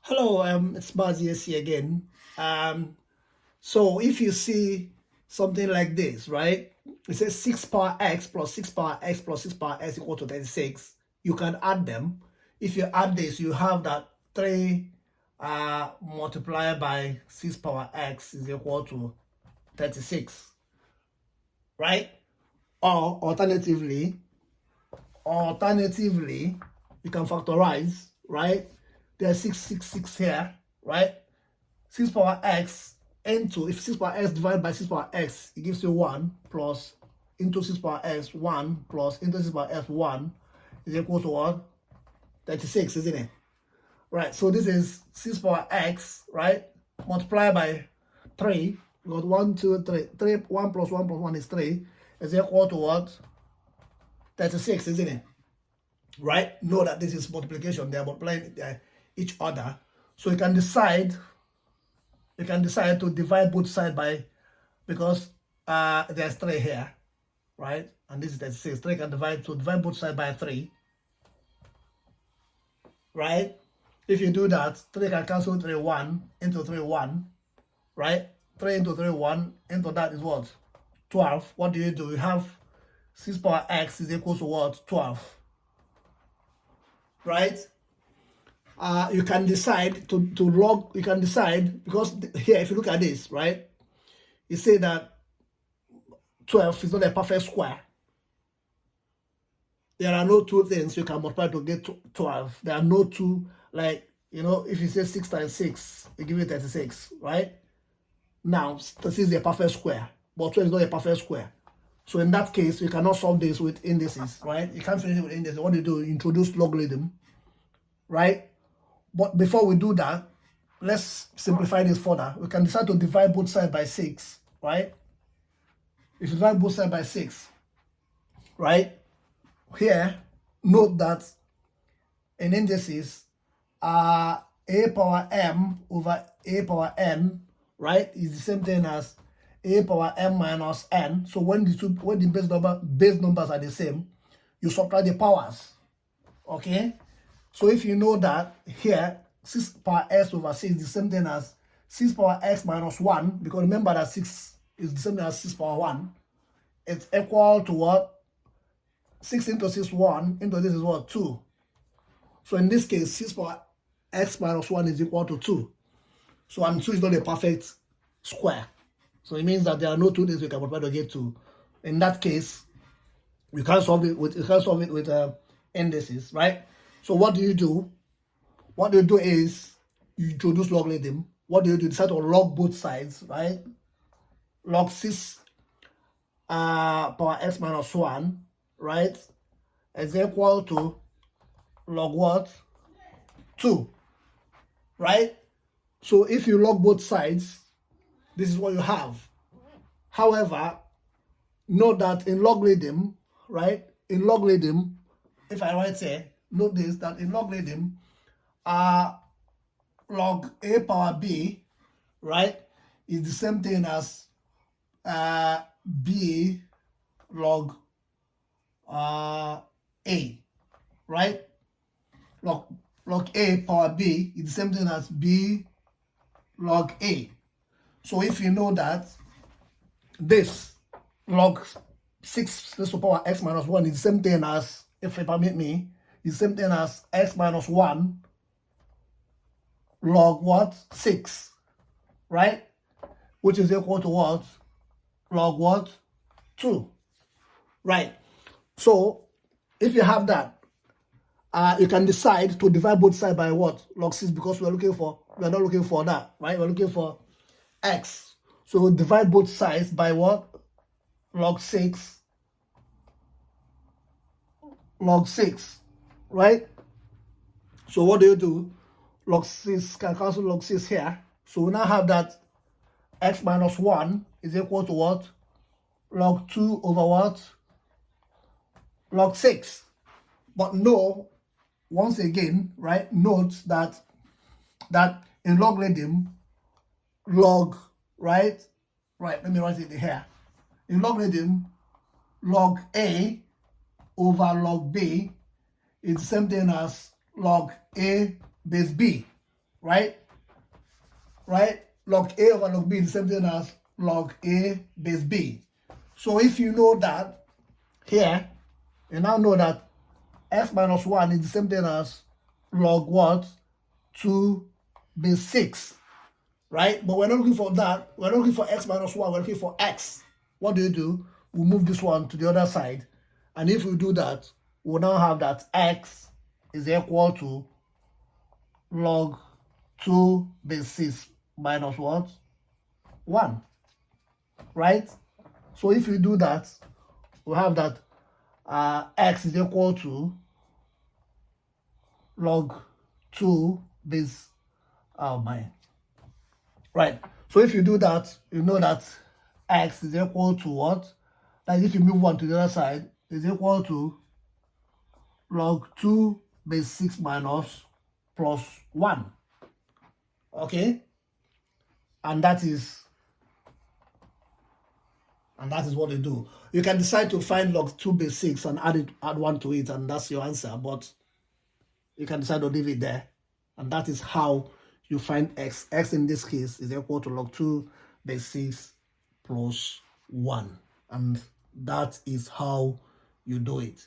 Hello, it's Bazies here again. So if you see something like this, right? It says 6 power x plus 6 power x plus 6 power x equal to 36. You can add them. If you add this, you have that 3 multiplied by 6 power x is equal to 36, right? Or alternatively, you can factorize, right? There's 666 here, right? 6 power x into, if 6 power x divided by 6 power x, it gives you 1 plus into 6 power x, 1 plus into 6 power x, 1 is equal to what? 36, isn't it? Right, so this is 6 power x, right? Multiply by 3. We got 1, 2, 3. 3, 1 plus 1 plus 1 is 3. Is equal to what? 36, isn't it? Right? Know that this is multiplication. They are multiplying each other. So you can decide to divide both sides by, because there's 3 here, right? And this is 36. 3 can divide both sides by 3, right? If you do that, 3 can cancel 3, 1 into 3, 1, right? 3 into 3, 1 into that is what? 12. What do? You have 6 power x is equal to what? 12, right? You can decide to log, you can decide, because here, if you look at this, right, you say that 12 is not a perfect square. There are no two things you can multiply to get 12. There are no two, like, if you say 6 times 6, it gives you 36, right? Now, 36 is a perfect square, but 12 is not a perfect square. So in that case, you cannot solve this with indices, right? You can't finish it with indices. What do? Introduce logarithm, right? But before we do that, let's simplify this further. We can decide to divide both sides by 6, right? If you divide both sides by 6, right? Here, note that in indices, a power m over a power n, right, is the same thing as a power m minus n. So when the base numbers are the same, you subtract the powers, okay? So if you know that here, 6 power x over 6 is the same thing as 6 power x minus 1, because remember that 6 is the same thing as 6 power 1. It's equal to what? 6 into 6, 1 into this is what? 2. So in this case, 6 power x minus 1 is equal to 2. So and 2 is not a perfect square. So it means that there are no two things we can multiply to get 2. In that case, you can't solve it with indices, right? So what do you do? What you do is you introduce logarithm. What do? You decide to log both sides, right? Log 6 power x minus 1, right, is equal to log what? 2, right? So if you log both sides, this is what you have. However, note that in logarithm, right? In logarithm, if I write here, note this, that in logarithm, log a power b, right, is the same thing as b log a, right? Log a power b is the same thing as b log a. So if you know that this log 6 raised to power x minus 1 is the same thing as, if you permit me, is the same thing as x minus 1 log what? 6, right? Which is equal to what? Log what? 2, right? So if you have that, you can decide to divide both sides by what? Log 6, because we are not looking for that, right? We're looking for x. So we'll divide both sides by what? Log 6, right? So what do? Log 6 can cancel log 6 here. So we now have that x minus 1 is equal to what? Log 2 over what? Log 6. But no, once again, right, note that in logarithm, log, right, let me write it here. In logarithm, log a over log b is the same thing as log a base b, right? Right? Log A over log B is the same thing as log A base B. So if you know that here, you now know that x minus 1 is the same thing as log what? 2 base 6, right? But we're not looking for that. We're not looking for x minus 1. We're looking for x. What do? We move this one to the other side. And if we do that, we'll now have that x is equal to log 2 base 6 minus what? 1, right? So if we do that, we have that x is equal to log 2 base, oh my, right? So if you do that, you know that x is equal to what? Like if you move one to the other side, is equal to log 2 base 6 minus plus 1. Okay? And that is what they do. You can decide to find log 2 base 6 and add 1 to it, and that's your answer. But you can decide to leave it there. And that is how you find x. X in this case is equal to log 2 base 6 plus 1. And that is how you do it.